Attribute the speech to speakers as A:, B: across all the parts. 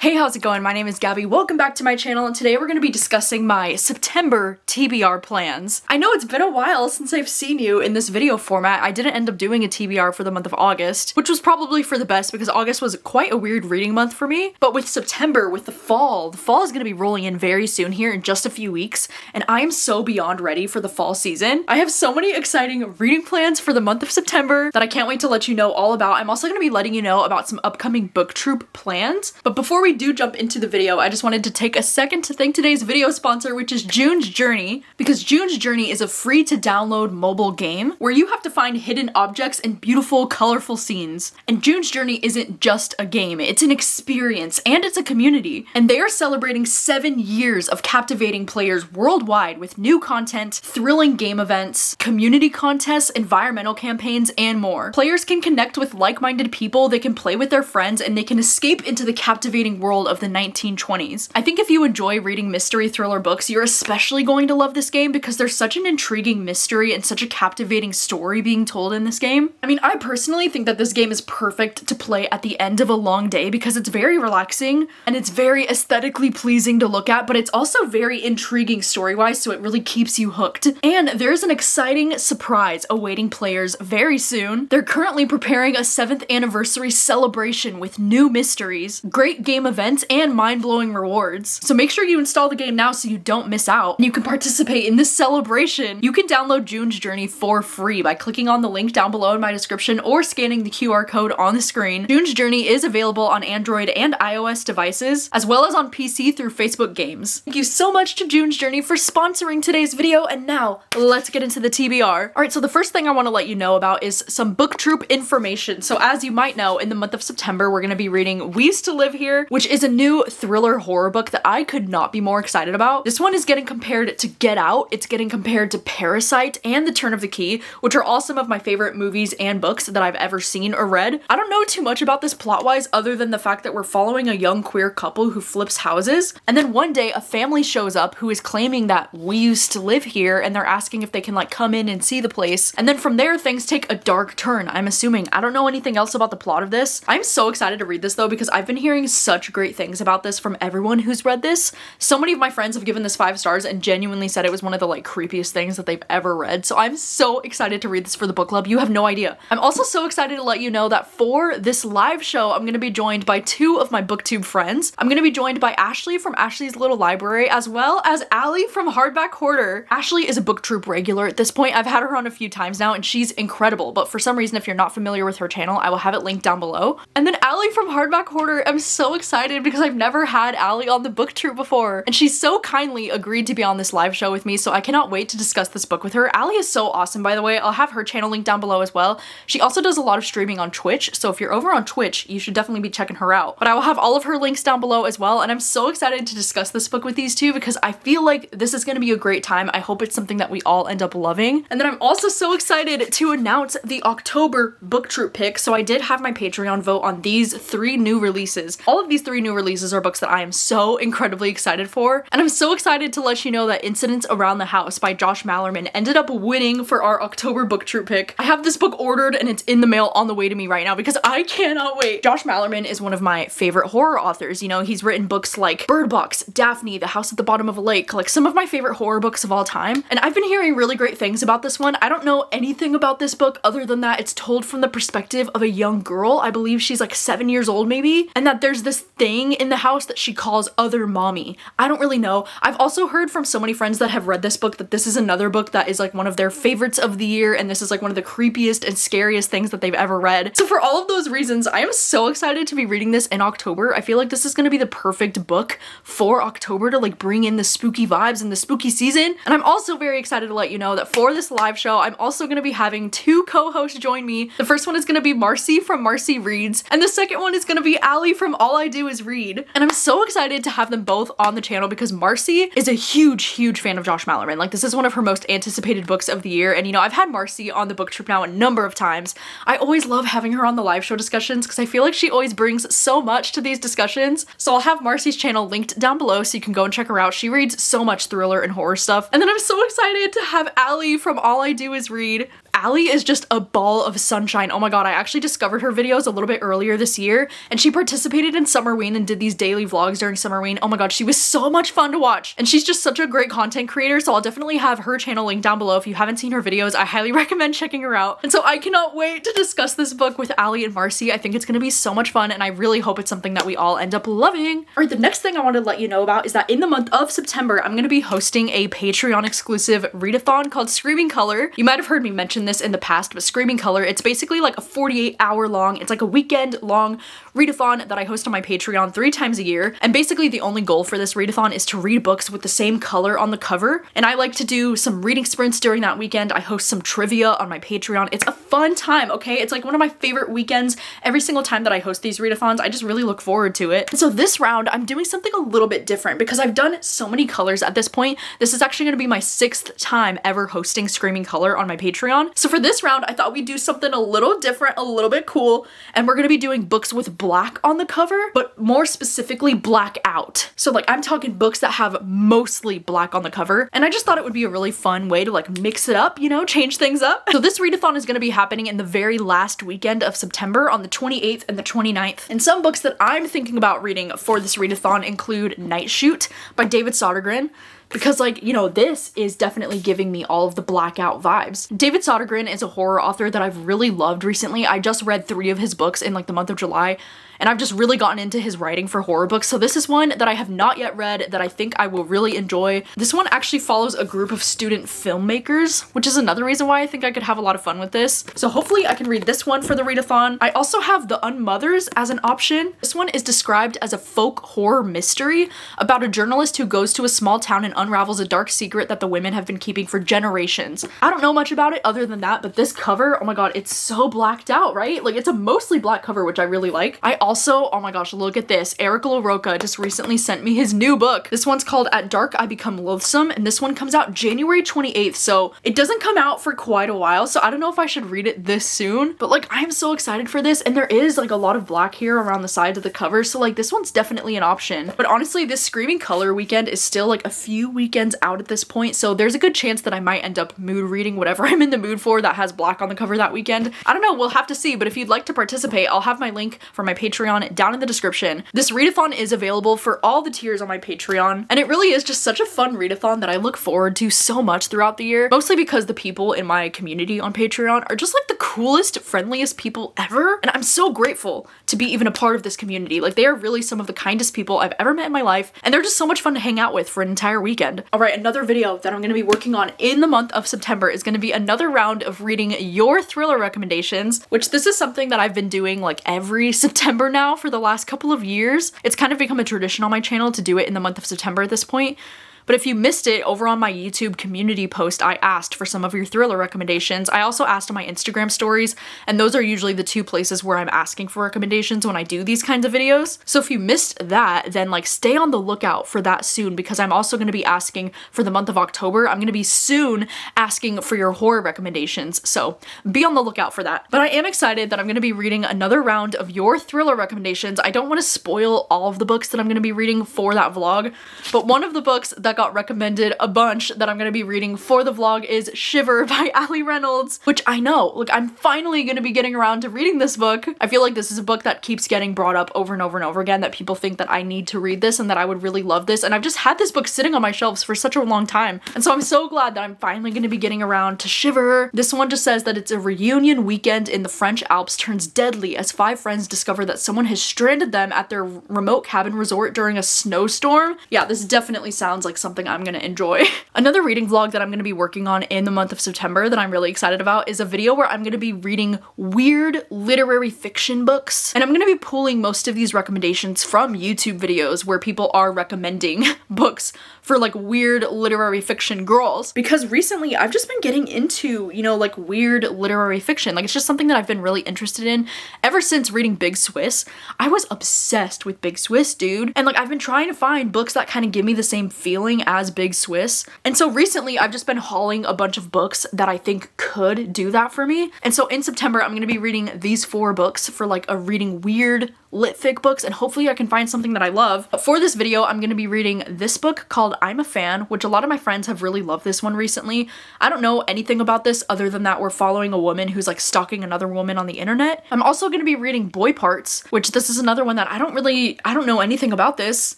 A: Hey, how's it going? My name is Gabby. Welcome back to my channel, and today we're going to be discussing my September TBR plans. I know it's been a while since I've seen you in this video format. I didn't end up doing a TBR for the month of August, which was probably for the best because August was quite a weird reading month for me. But with September, with the fall is going to be rolling in very soon here in just a few weeks, and I am so beyond ready for the fall season. I have so many exciting reading plans for the month of September that I can't wait to let you know all about. I'm also going to be letting you know about some upcoming booktube plans. But before we do jump into the video, I just wanted to take a second to thank today's video sponsor, which is June's Journey, because June's Journey is a free to download mobile game where you have to find hidden objects and beautiful, colorful scenes. And June's Journey isn't just a game, it's an experience and it's a community. And they are celebrating 7 years of captivating players worldwide with new content, thrilling game events, community contests, environmental campaigns, and more. Players can connect with like-minded people, they can play with their friends, and they can escape into the captivating world of the 1920s. I think if you enjoy reading mystery thriller books, you're especially going to love this game because there's such an intriguing mystery and such a captivating story being told in this game. I mean, I personally think that this game is perfect to play at the end of a long day because it's very relaxing and it's very aesthetically pleasing to look at, but it's also very intriguing story-wise, so it really keeps you hooked. And there's an exciting surprise awaiting players very soon. They're currently preparing a 7th anniversary celebration with new mysteries, great game events, and mind-blowing rewards. So make sure you install the game now so you don't miss out. You can participate in this celebration. You can download June's Journey for free by clicking on the link down below in my description or scanning the QR code on the screen. June's Journey is available on Android and iOS devices, as well as on PC through Facebook Games. Thank you so much to June's Journey for sponsoring today's video, and now let's get into the TBR. Alright, so the first thing I want to let you know about is some booktube information. So as you might know, in the month of September, we're going to be reading We Used to Live Here, which is a new thriller horror book that I could not be more excited about. This one is getting compared to Get Out, it's getting compared to Parasite and The Turn of the Key, which are all some of my favorite movies and books that I've ever seen or read. I don't know too much about this plot-wise other than the fact that we're following a young queer couple who flips houses, and then one day a family shows up who is claiming that we used to live here, and they're asking if they can like come in and see the place, and then from there things take a dark turn, I'm assuming. I don't know anything else about the plot of this. I'm so excited to read this though because I've been hearing such great things about this from everyone who's read this. So many of my friends have given this 5 stars and genuinely said it was one of the like creepiest things that they've ever read. So I'm so excited to read this for the book club. You have no idea. I'm also so excited to let you know that for this live show, I'm going to be joined by 2 of my booktube friends. I'm going to be joined by Ashley from Ashley's Little Library, as well as Allie from Hardback Hoarder. Ashley is a booktube regular at this point. I've had her on a few times now and she's incredible, but for some reason, if you're not familiar with her channel, I will have it linked down below. And then Allie from Hardback Hoarder, I'm so excited because I've never had Allie on the booktube before, and she's so kindly agreed to be on this live show with me, so I cannot wait to discuss this book with her. Allie is so awesome, by the way. I'll have her channel linked down below as well. She also does a lot of streaming on Twitch, so if you're over on Twitch, you should definitely be checking her out. But I will have all of her links down below as well, and I'm so excited to discuss this book with these 2 because I feel like this is going to be a great time. I hope it's something that we all end up loving. And then I'm also so excited to announce the October booktube pick. So I did have my Patreon vote on these 3 new releases. All of these 3 new releases are books that I am so incredibly excited for, and I'm so excited to let you know that Incidents Around the House by Josh Malerman ended up winning for our October booktube pick. I have this book ordered and it's in the mail on the way to me right now because I cannot wait. Josh Malerman is one of my favorite horror authors. You know, he's written books like Bird Box, Daphne, The House at the Bottom of a Lake, like some of my favorite horror books of all time, and I've been hearing really great things about this one. I don't know anything about this book other than that it's told from the perspective of a young girl. I believe she's like 7 years old maybe, and that there's this thing in the house that she calls Other Mommy. I don't really know. I've also heard from so many friends that have read this book that this is another book that is like one of their favorites of the year, and this is like one of the creepiest and scariest things that they've ever read. So for all of those reasons, I am so excited to be reading this in October. I feel like this is going to be the perfect book for October to like bring in the spooky vibes and the spooky season. And I'm also very excited to let you know that for this live show, I'm also going to be having 2 co-hosts join me. The first one is going to be Marcy from Marcy Reads, and the second one is going to be Allie from All I Do Is Read. And I'm so excited to have them both on the channel because Marcy is a huge fan of Josh Malerman. Like, this is one of her most anticipated books of the year, and you know, I've had Marcy on the booktube now a number of times. I always love having her on the live show discussions because I feel like she always brings so much to these discussions. So I'll have Marcy's channel linked down below so you can go and check her out. She reads so much thriller and horror stuff. And then I'm so excited to have Allie from All I Do Is Read. Allie is just a ball of sunshine. Oh my god, I actually discovered her videos a little bit earlier this year, and she participated in Summerween and did these daily vlogs during Summerween. Oh my god, she was so much fun to watch, and she's just such a great content creator, so I'll definitely have her channel linked down below. If you haven't seen her videos, I highly recommend checking her out. And so I cannot wait to discuss this book with Allie and Marcy. I think it's gonna be so much fun, and I really hope it's something that we all end up loving. All right, the next thing I wanted to let you know about is that in the month of September, I'm gonna be hosting a Patreon exclusive readathon called Screaming Color. You might have heard me mention this in the past, but Screaming Color, it's basically like a 48-hour long, it's like a weekend long readathon that I host on my Patreon 3 times a year. And basically the only goal for this readathon is to read books with the same color on the cover. And I like to do some reading sprints during that weekend. I host some trivia on my Patreon. It's a fun time, okay? It's like one of my favorite weekends. Every single time that I host these readathons, I just really look forward to it. And so this round, I'm doing something a little bit different because I've done so many colors at this point. This is actually gonna be my 6th time ever hosting Screaming Color on my Patreon. So for this round, I thought we'd do something a little different, a little bit cool, and we're gonna be doing books with black on the cover, but more specifically black out. So like I'm talking books that have mostly black on the cover, and I just thought it would be a really fun way to like mix it up, you know, change things up. So this readathon is gonna be happening in the very last weekend of September on the 28th and the 29th. And some books that I'm thinking about reading for this readathon include Night Shoot by David Sodergren, because like, you know, this is definitely giving me all of the blackout vibes. David Sodergren is a horror author that I've really loved recently. I just read 3 of his books in like the month of July, and I've just really gotten into his writing for horror books. So this is one that I have not yet read that I think I will really enjoy. This one actually follows a group of student filmmakers, which is another reason why I think I could have a lot of fun with this. So hopefully I can read this one for the readathon. I also have The Unmothers as an option. This one is described as a folk horror mystery about a journalist who goes to a small town and unravels a dark secret that the women have been keeping for generations. I don't know much about it other than that, but this cover, oh my god, it's so blacked out, right? Like it's a mostly black cover, which I really like. I also, oh my gosh, look at this. Eric LaRocca just recently sent me his new book. This one's called At Dark I Become Loathsome, and this one comes out January 28th, so it doesn't come out for quite a while, so I don't know if I should read it this soon, but like I'm so excited for this, and there is like a lot of black here around the sides of the cover, so like this one's definitely an option. But honestly, this Screaming Color weekend is still like a few weekends out at this point, so there's a good chance that I might end up mood reading whatever I'm in the mood for that has black on the cover that weekend. I don't know, we'll have to see, but if you'd like to participate, I'll have my link for my Patreon down in the description. This readathon is available for all the tiers on my Patreon, and it really is just such a fun readathon that I look forward to so much throughout the year, mostly because the people in my community on Patreon are just like the coolest, friendliest people ever, and I'm so grateful to be even a part of this community. Like they are really some of the kindest people I've ever met in my life, and they're just so much fun to hang out with for an entire weekend. All right, another video that I'm going to be working on in the month of September is going to be another round of reading your thriller recommendations, which this is something that I've been doing like every September now for the last couple of years. It's kind of become a tradition on my channel to do it in the month of September at this point. But if you missed it, over on my YouTube community post, I asked for some of your thriller recommendations. I also asked on my Instagram stories, and those are usually the 2 places where I'm asking for recommendations when I do these kinds of videos. So if you missed that, then like stay on the lookout for that soon, because I'm also going to be asking for the month of October. I'm going to be soon asking for your horror recommendations, so be on the lookout for that. But I am excited that I'm going to be reading another round of your thriller recommendations. I don't want to spoil all of the books that I'm going to be reading for that vlog, but one of the books that got recommended a bunch that I'm gonna be reading for the vlog is Shiver by Ali Reynolds, which I know, like I'm finally gonna be getting around to reading this book. I feel like this is a book that keeps getting brought up over and over and over again, that people think that I need to read this and that I would really love this, and I've just had this book sitting on my shelves for such a long time, and so I'm so glad that I'm finally gonna be getting around to Shiver. This one just says that it's a reunion weekend in the French Alps turns deadly as 5 friends discover that someone has stranded them at their remote cabin resort during a snowstorm. Yeah, this definitely sounds like something I'm gonna enjoy. Another reading vlog that I'm gonna be working on in the month of September that I'm really excited about is a video where I'm gonna be reading weird literary fiction books, and I'm gonna be pulling most of these recommendations from YouTube videos where people are recommending books for like weird literary fiction girls, because recently I've just been getting into, you know, like weird literary fiction. Like it's just something that I've been really interested in ever since reading Big Swiss. I was obsessed with Big Swiss, dude, and like I've been trying to find books that kind of give me the same feeling as Big Swiss, and so recently I've just been hauling a bunch of books that I think could do that for me. And so in September I'm gonna be reading these 4 books for like a reading weird lit fic books, and hopefully I can find something that I love. But for this video, I'm gonna be reading this book called I'm a Fan, which a lot of my friends have really loved this one recently. I don't know anything about this other than that we're following a woman who's like stalking another woman on the internet. I'm also gonna be reading Boy Parts, which this is another one that I don't know anything about this.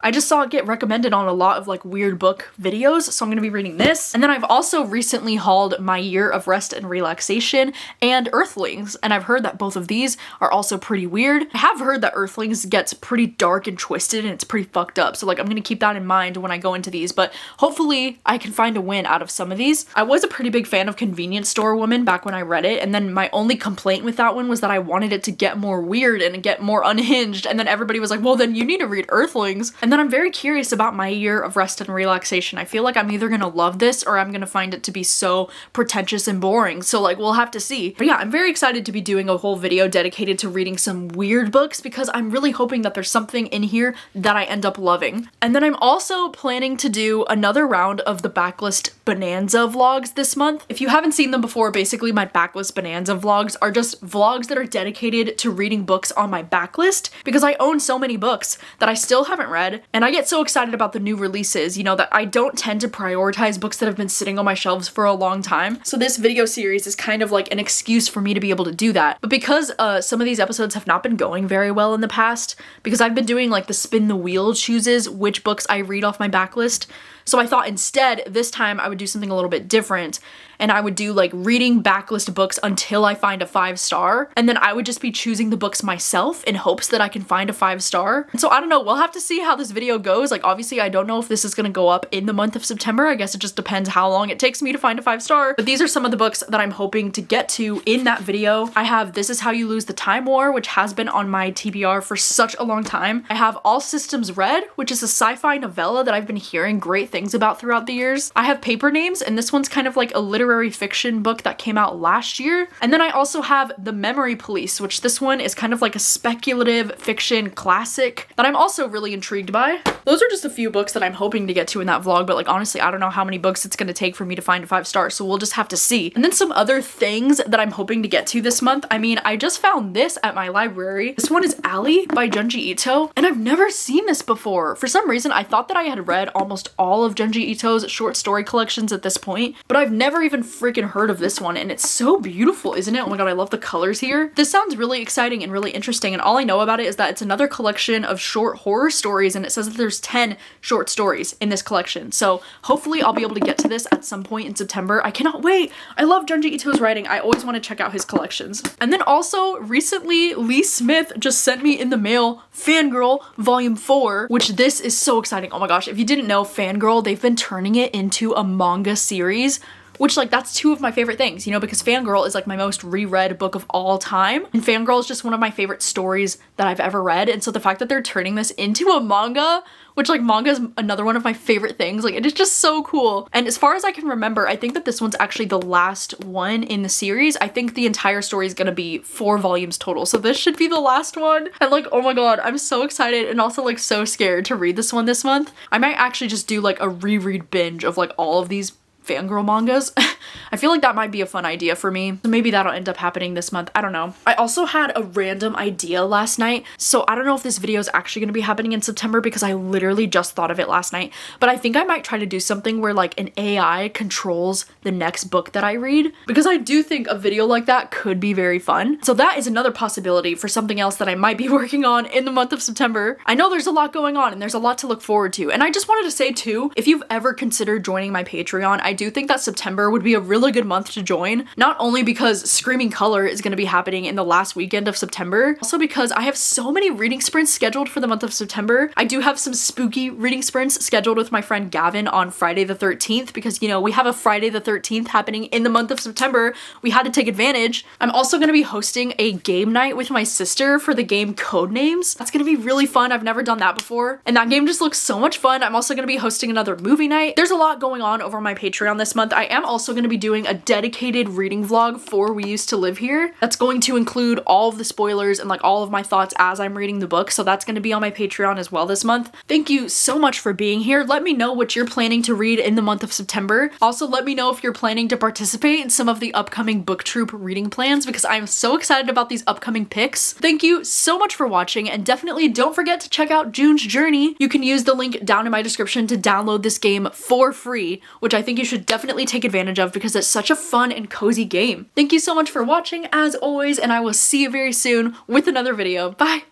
A: I just saw it get recommended on a lot of like weird book videos, so I'm gonna be reading this. And then I've also recently hauled My Year of Rest and Relaxation and Earthlings, and I've heard that both of these are also pretty weird. I have heard that Earthlings gets pretty dark and twisted and it's pretty fucked up, so like I'm gonna keep that in mind when I go into these, but hopefully I can find a win out of some of these. I was a pretty big fan of Convenience Store Woman back when I read it, and then my only complaint with that one was that I wanted it to get more weird and get more unhinged, and then everybody was like, well then you need to read Earthlings. And then I'm very curious about My Year of Rest and Relaxation. I feel like I'm either gonna love this or I'm gonna find it to be so pretentious and boring, so like we'll have to see. But yeah, I'm very excited to be doing a whole video dedicated to reading some weird books because I'm really hoping that there's something in here that I end up loving. And then I'm also planning to do another round of the Backlist Bonanza vlogs this month. If you haven't seen them before, basically my Backlist Bonanza vlogs are just vlogs that are dedicated to reading books on my backlist because I own so many books that I still haven't read, and I get so excited about the new releases, you know, that I don't tend to prioritize books that have been sitting on my shelves for a long time. So this video series is kind of like an excuse for me to be able to do that. But because some of these episodes have not been going very well in the past, because I've been doing like the spin the wheel chooses which books I read off my backlist, so I thought instead this time I would do something a little bit different, and I would do like reading backlist books until I find a 5-star, and then I would just be choosing the books myself in hopes that I can find a 5-star. And so I don't know, we'll have to see how this video goes. Like obviously I don't know if this is gonna go up in the month of September. I guess it just depends how long it takes me to find a 5-star. But these are some of the books that I'm hoping to get to in that video. I have This Is How You Lose the Time War, which has been on my TBR for such a long time. I have All Systems Red, which is a sci-fi novella that I've been hearing great things about throughout the years. I have Paper Names, and this one's kind of like a literary fiction book that came out last year. And then I also have The Memory Police, which this one is kind of like a speculative fiction classic that I'm also really intrigued by. Those are just a few books that I'm hoping to get to in that vlog, but like honestly I don't know how many books it's gonna take for me to find a 5-star, so we'll just have to see. And then some other things that I'm hoping to get to this month. I mean, I just found this at my library. This one is Ally by Junji Ito, and I've never seen this before. For some reason I thought that I had read almost all of Junji Ito's short story collections at this point, but I've never even freaking heard of this one, and it's so beautiful, isn't it? Oh my god, I love the colors here. This sounds really exciting and really interesting, and all I know about it is that it's another collection of short horror stories, and it says that there's 10 short stories in this collection, so hopefully I'll be able to get to this at some point in September. I cannot wait! I love Junji Ito's writing. I always want to check out his collections. And then also, recently, Lee Smith just sent me in the mail Fangirl Volume 4, which this is so exciting. Oh my gosh, if you didn't know, Fangirl, they've been turning it into a manga series, which like that's two of my favorite things, you know, because Fangirl is like my most reread book of all time, and Fangirl is just one of my favorite stories that I've ever read. And so the fact that they're turning this into a manga, which like manga is another one of my favorite things, like it is just so cool. And as far as I can remember, I think that this one's actually the last one in the series. I think the entire story is gonna be 4 volumes total, so this should be the last one. And like, oh my god, I'm so excited and also like so scared to read this one this month. I might actually just do like a reread binge of like all of these Fangirl mangas. I feel like that might be a fun idea for me. So maybe that'll end up happening this month. I don't know. I also had a random idea last night. So I don't know if this video is actually going to be happening in September because I literally just thought of it last night. But I think I might try to do something where like an AI controls the next book that I read, because I do think a video like that could be very fun. So that is another possibility for something else that I might be working on in the month of September. I know there's a lot going on and there's a lot to look forward to. And I just wanted to say too, if you've ever considered joining my Patreon, I do think that September would be a really good month to join. Not only because Screaming Color is going to be happening in the last weekend of September, also because I have so many reading sprints scheduled for the month of September. I do have some spooky reading sprints scheduled with my friend Gavin on Friday the 13th because, you know, we have a Friday the 13th happening in the month of September. We had to take advantage. I'm also going to be hosting a game night with my sister for the game Codenames. That's going to be really fun. I've never done that before, and that game just looks so much fun. I'm also going to be hosting another movie night. There's a lot going on over my Patreon Patreon this month. I am also going to be doing a dedicated reading vlog for We Used to Live Here. That's going to include all of the spoilers and like all of my thoughts as I'm reading the book, so that's going to be on my Patreon as well this month. Thank you so much for being here. Let me know what you're planning to read in the month of September. Also, let me know if you're planning to participate in some of the upcoming BookTube reading plans because I'm so excited about these upcoming picks. Thank you so much for watching, and definitely don't forget to check out June's Journey. You can use the link down in my description to download this game for free, which I think you should definitely take advantage of because it's such a fun and cozy game. Thank you so much for watching as always, and I will see you very soon with another video. Bye!